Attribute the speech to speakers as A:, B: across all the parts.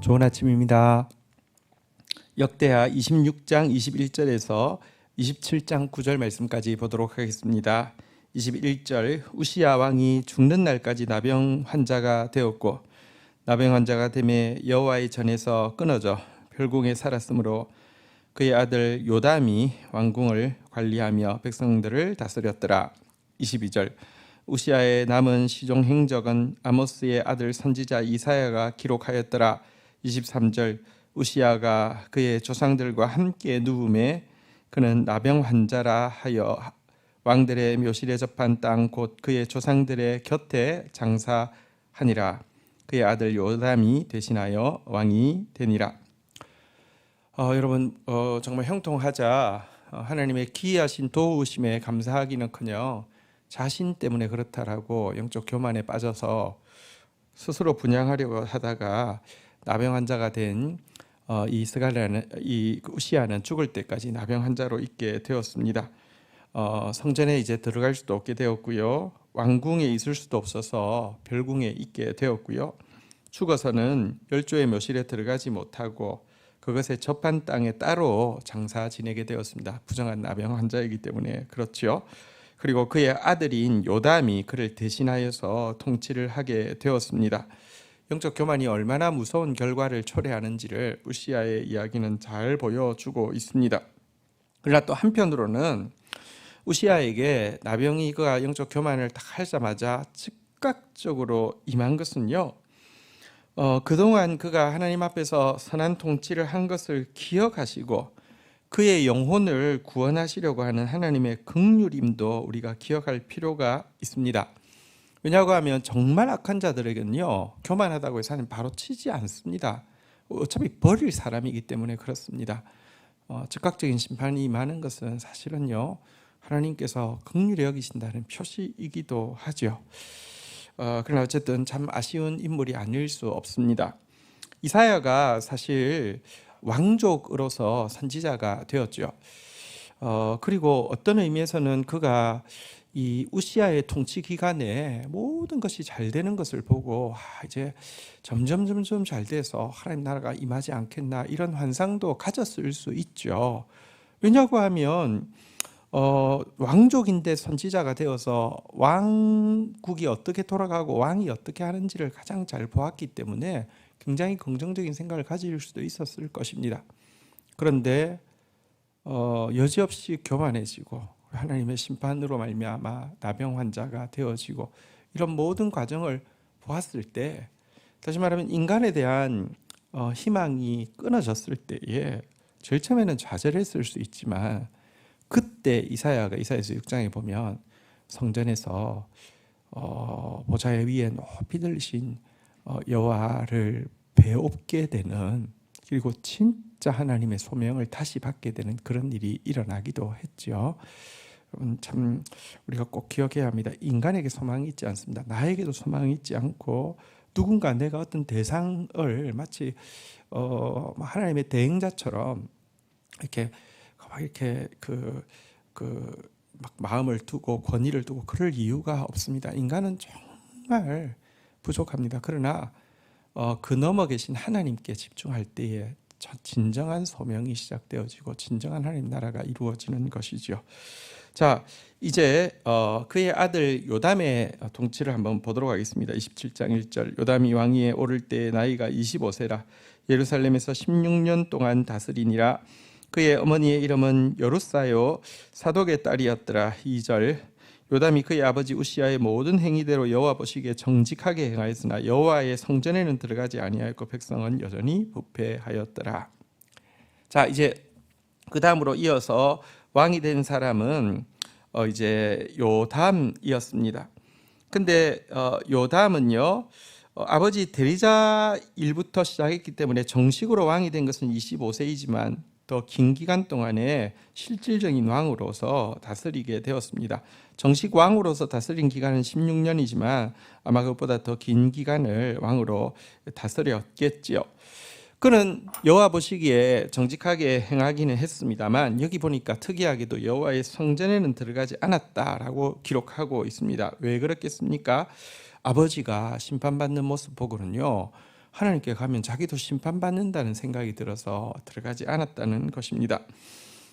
A: 좋은 아침입니다. 역대하 26장 21절에서 27장 9절 말씀까지 보도록 하겠습니다. 21절 우시야 왕이 죽는 날까지 나병 환자가 되었고 나병 환자가 되매 여호와의 전에서 끊어져 별궁에 살았으므로 그의 아들 요담이 왕궁을 관리하며 백성들을 다스렸더라. 22절 우시야의 남은 시종 행적은 아모스의 아들 선지자 이사야가 기록하였더라. 23절 우시야가 그의 조상들과 함께 누움에 그는 나병 환자라 하여 왕들의 묘실에 접한 땅 곧 그의 조상들의 곁에 장사하니라. 그의 아들 요담이 대신하여 왕이 되니라. 여러분 정말 형통하자 하나님의 기이하신 도우심에 감사하기는커녕 자신 때문에 그렇다라고 영적 교만에 빠져서 스스로 분양하려고 하다가 나병 환자가 된 이 우시야는 죽을 때까지 나병 환자로 있게 되었습니다. 성전에 이제 들어갈 수도 없게 되었고요. 왕궁에 있을 수도 없어서 별궁에 있게 되었고요. 죽어서는 열조의 묘실에 들어가지 못하고 그것에 접한 땅에 따로 장사 지내게 되었습니다. 부정한 나병 환자이기 때문에 그렇죠. 그리고 그의 아들인 요담이 그를 대신하여서 통치를 하게 되었습니다. 영적 교만이 얼마나 무서운 결과를 초래하는지를 우시야의 이야기는 잘 보여주고 있습니다. 그러나 또 한편으로는 우시야에게 나병이 그가 영적 교만을 딱 하자마자 즉각적으로 임한 것은요, 그동안 그가 하나님 앞에서 선한 통치를 한 것을 기억하시고 그의 영혼을 구원하시려고 하는 하나님의 긍휼임도 우리가 기억할 필요가 있습니다. 왜냐고 하면 정말 악한 자들에게는요, 교만하다고 해서 하나님 바로 치지 않습니다. 어차피 버릴 사람이기 때문에 그렇습니다. 즉각적인 심판이 임하는 것은 사실은요, 하나님께서 긍휼히 여기신다는 표시이기도 하죠. 그러나 어쨌든 참 아쉬운 인물이 아닐 수 없습니다. 이사야가 사실 왕족으로서 선지자가 되었죠. 그리고 어떤 의미에서는 그가 이 우시야의 통치 기간에 모든 것이 잘 되는 것을 보고 이제 점점 잘 돼서 하나님 나라가 임하지 않겠나 이런 환상도 가졌을 수 있죠. 왜냐고 하면 왕족인데 선지자가 되어서 왕국이 어떻게 돌아가고 왕이 어떻게 하는지를 가장 잘 보았기 때문에 굉장히 긍정적인 생각을 가질 수도 있었을 것입니다. 그런데 여지없이 교만해지고 하나님의 심판으로 말미암아 나병 환자가 되어지고 이런 모든 과정을 보았을 때, 다시 말하면 인간에 대한 희망이 끊어졌을 때에 제일 처음에는 좌절했을 수 있지만, 그때 이사야서 6장에 보면 성전에서 보좌의 위에 높이 들리신 여호와를 배웁게 되는, 그리고 진짜 하나님의 소명을 다시 받게 되는 그런 일이 일어나기도 했죠. 참 우리가 꼭 기억해야 합니다. 인간에게 소망이 있지 않습니다. 나에게도 소망이 있지 않고 누군가 내가 어떤 대상을 마치 하나님의 대행자처럼 이렇게 막 마음을 두고 권위를 두고 그럴 이유가 없습니다. 인간은 정말 부족합니다. 그러나 그 넘어 계신 하나님께 집중할 때에 진정한 소명이 시작되어지고 진정한 하나님 나라가 이루어지는 것이죠. 자, 이제 그의 아들 요담의 통치를 한번 보도록 하겠습니다. 27장 1절 요담이 왕위에 오를 때 나이가 25세라 예루살렘에서 16년 동안 다스리니라. 그의 어머니의 이름은 여룻사요 사독의 딸이었더라. 2절 요담이 그의 아버지 우시야의 모든 행위대로 여호와 보시기에 정직하게 행하였으나 여호와의 성전에는 들어가지 아니하였고 백성은 여전히 부패하였더라. 자, 이제 그 다음으로 이어서 왕이 된 사람은 이제 요담이었습니다. 근데 요담은요, 아버지 데리자 일부터 시작했기 때문에 정식으로 왕이 된 것은 25세이지만 더 긴 기간 동안에 실질적인 왕으로서 다스리게 되었습니다. 정식 왕으로서 다스린 기간은 16년이지만 아마 그것보다 더 긴 기간을 왕으로 다스렸겠지요. 그는 여호와 보시기에 정직하게 행하기는 했습니다만 여기 보니까 특이하게도 여호와의 성전에는 들어가지 않았다라고 기록하고 있습니다. 왜 그렇겠습니까? 아버지가 심판받는 모습 보고는요, 하나님께 가면 자기도 심판받는다는 생각이 들어서 들어가지 않았다는 것입니다.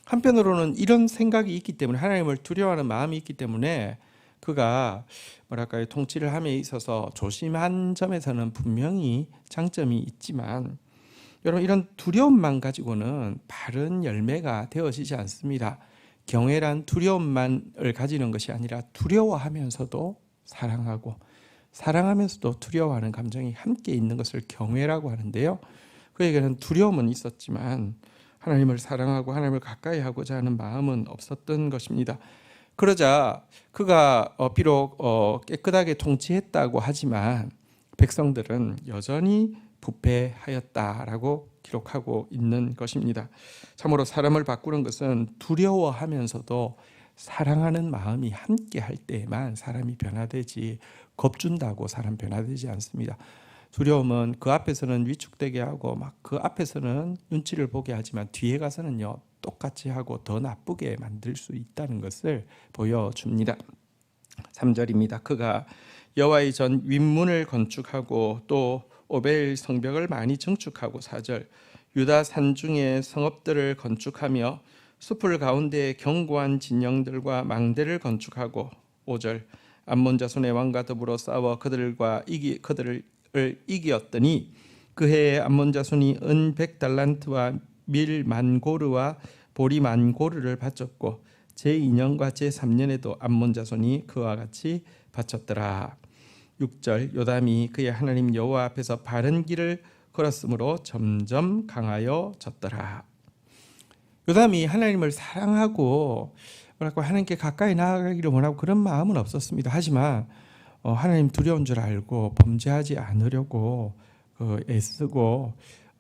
A: 한편으로는 이런 생각이 있기 때문에, 하나님을 두려워하는 마음이 있기 때문에 그가 뭐랄까요, 통치를 함에 있어서 조심한 점에서는 분명히 장점이 있지만, 여러분, 이런 두려움만 가지고는 바른 열매가 되어지지 않습니다. 경외란 두려움만을 가지는 것이 아니라 두려워하면서도 사랑하고, 사랑하면서도 두려워하는 감정이 함께 있는 것을 경외라고 하는데요. 그에게는 두려움은 있었지만 하나님을 사랑하고 하나님을 가까이 하고자 하는 마음은 없었던 것입니다. 그러자 그가 비록 깨끗하게 통치했다고 하지만 백성들은 여전히 부패하였다라고 기록하고 있는 것입니다. 참으로 사람을 바꾸는 것은 두려워하면서도 사랑하는 마음이 함께 할 때에만 사람이 변화되지, 겁준다고 사람 변화되지 않습니다. 두려움은 그 앞에서는 위축되게 하고 막 그 앞에서는 눈치를 보게 하지만 뒤에 가서는요, 똑같이 하고 더 나쁘게 만들 수 있다는 것을 보여줍니다. 3절입니다. 그가 여호와의 전 윗문을 건축하고 또 오벨 성벽을 많이 증축하고, 4절 유다 산중에 성읍들을 건축하며 숲을 가운데 견고한 진영들과 망대를 건축하고, 5절 암몬 자손의 왕과 더불어 싸워 그들을 이기었더니 그 해에 암몬 자손이 은 100달란트와 밀 만고르와 보리 만고르를 바쳤고 제2년과 제3년에도 암몬 자손이 그와 같이 바쳤더라. 6절 요담이 그의 하나님 여호와 앞에서 바른 길을 걸었으므로 점점 강하여졌더라. 요담이 하나님을 사랑하고 하나님께 가까이 나아가기를 원하고 그런 마음은 없었습니다. 하지만 하나님 두려운 줄 알고 범죄하지 않으려고 애쓰고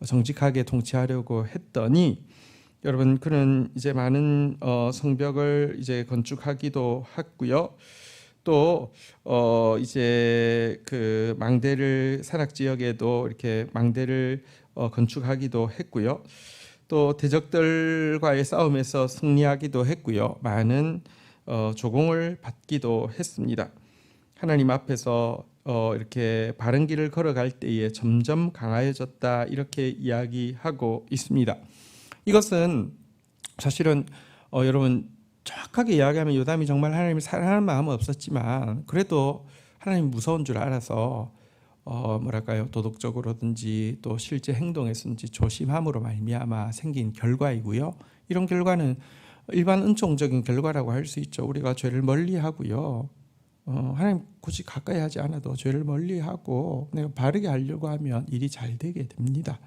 A: 정직하게 통치하려고 했더니, 여러분, 그는 이제 많은 성벽을 이제 건축하기도 했고요. 또 이제 그 망대를 산악 지역에도 이렇게 망대를 건축하기도 했고요. 또 대적들과의 싸움에서 승리하기도 했고요. 많은 조공을 받기도 했습니다. 하나님 앞에서 이렇게 바른 길을 걸어갈 때에 점점 강하여졌다, 이렇게 이야기하고 있습니다. 이것은 사실은 여러분, 정확하게 이야기하면 요담이 정말 하나님을 사랑하는 마음은 없었지만 그래도 하나님 무서운 줄 알아서 뭐랄까요, 도덕적으로든지 또 실제 행동에서든지 조심함으로 말미암아 생긴 결과이고요. 이런 결과는 일반 은총적인 결과라고 할 수 있죠. 우리가 죄를 멀리하고요, 하나님 굳이 가까이 하지 않아도 죄를 멀리하고 내가 바르게 하려고 하면 일이 잘 되게 됩니다.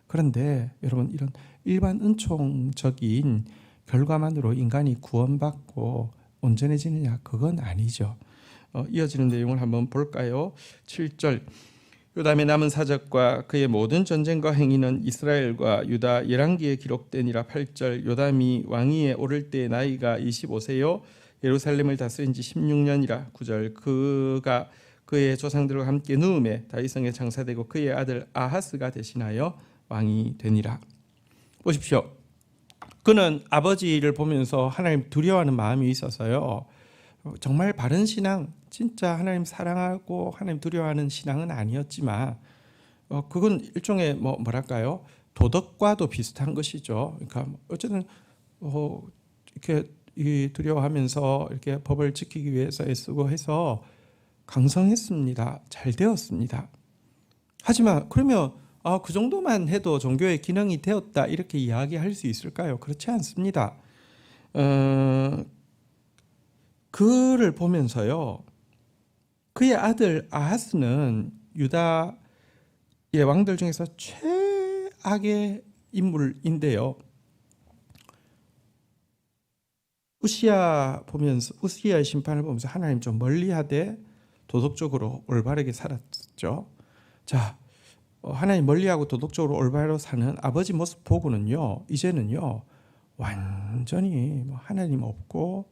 A: 그런데 여러분, 이런 일반 은총적인 결과만으로 인간이 구원받고 온전해지느냐, 그건 아니죠. 이어지는 내용을 한번 볼까요? 7절 요담의 남은 사적과 그의 모든 전쟁과 행위는 이스라엘과 유다 열왕기에 기록되니라. 8절 요담이 왕위에 오를 때 나이가 25세요 예루살렘을 다스린 지 16년이라. 9절 그가 그의 조상들과 함께 누움에 다윗성에 장사되고 그의 아들 아하스가 대신하여 왕이 되니라. 보십시오. 그는 아버지를 보면서 하나님 두려워하는 마음이 있어서요, 정말 바른 신앙, 진짜 하나님 사랑하고 하나님 두려워하는 신앙은 아니었지만 그건 일종의 뭐랄까요, 도덕과도 비슷한 것이죠. 그러니까 어쨌든 이렇게 두려워하면서 이렇게 법을 지키기 위해서 애쓰고 해서 강성했습니다. 잘 되었습니다. 하지만 그러면 그 정도만 해도 종교의 기능이 되었다, 이렇게 이야기할 수 있을까요? 그렇지 않습니다. 그를 보면서요, 그의 아들 아하스는 유다의 왕들 중에서 최악의 인물인데요. 우시야의 심판을 보면서 하나님 좀 멀리하되 도덕적으로 올바르게 살았죠. 자, 하나님 멀리하고 도덕적으로 올바로 사는 아버지 모습 보고는요, 이제는요 완전히 하나님 없고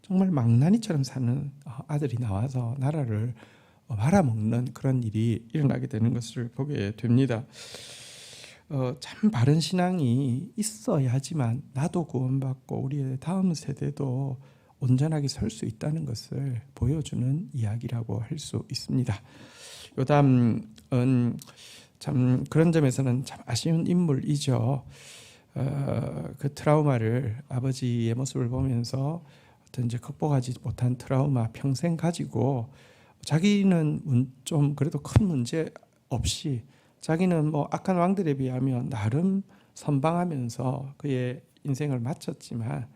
A: 정말 망나니처럼 사는 아들이 나와서 나라를 말아먹는 그런 일이 일어나게 되는 것을 보게 됩니다. 참 바른 신앙이 있어야지만 나도 구원받고 우리의 다음 세대도 온전하게 설 수 있다는 것을 보여주는 이야기라고 할 수 있습니다. 요담은 참 그런 점에서는 참 아쉬운 인물이죠. 그 트라우마를 아버지의 모습을 보면서 어떤 이제 극복하지 못한 트라우마 평생 가지고 자기는 좀 그래도 큰 문제 없이 자기는 뭐 악한 왕들에 비하면 나름 선방하면서 그의 인생을 마쳤지만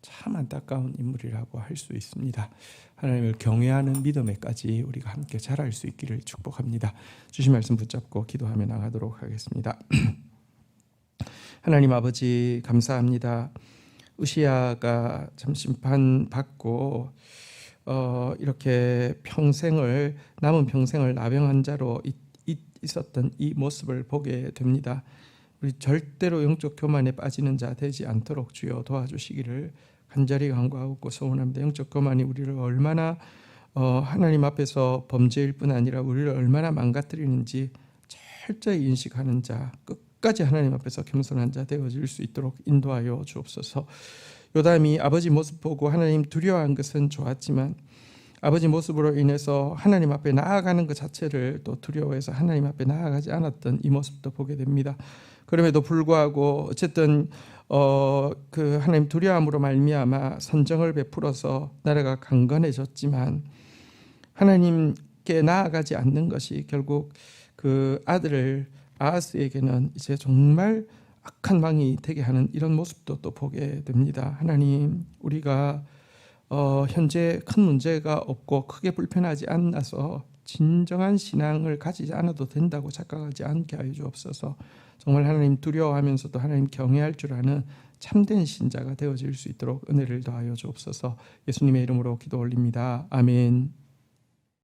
A: 참 안타까운 인물이라고 할 수 있습니다. 하나님을 경외하는 믿음에까지 우리가 함께 자랄 수 있기를 축복합니다. 주신 말씀 붙잡고 기도하며 나가도록 하겠습니다. 하나님 아버지 감사합니다. 우시야가 참 심판받고 이렇게 남은 평생을 나병 자로 있었던 이 모습을 보게 됩니다. 우리 절대로 영적 교만에 빠지는 자 되지 않도록 주여 도와주시기를 간절히 간구하고 소원합니다. 영적 교만이 우리를 얼마나 하나님 앞에서 범죄일 뿐 아니라 우리를 얼마나 망가뜨리는지 철저히 인식하는 자, 끝까지 하나님 앞에서 겸손한 자 되어질 수 있도록 인도하여 주옵소서. 요담이 아버지 모습 보고 하나님 두려워한 것은 좋았지만 아버지 모습으로 인해서 하나님 앞에 나아가는 것 자체를 또 두려워해서 하나님 앞에 나아가지 않았던 이 모습도 보게 됩니다. 그럼에도 불구하고 어쨌든 그 하나님 두려움으로 말미암아 선정을 베풀어서 나라가 강건해졌지만 하나님께 나아가지 않는 것이 결국 그 아들을 아하스에게는 이제 정말 악한 왕이 되게 하는 이런 모습도 또 보게 됩니다. 하나님 우리가 현재 큰 문제가 없고 크게 불편하지 않아서 진정한 신앙을 가지지 않아도 된다고 착각하지 않게 하여 주옵소서. 정말 하나님 두려워하면서도 하나님 경외할 줄 아는 참된 신자가 되어질 수 있도록 은혜를 더하여 주옵소서. 예수님의 이름으로 기도 올립니다. 아멘.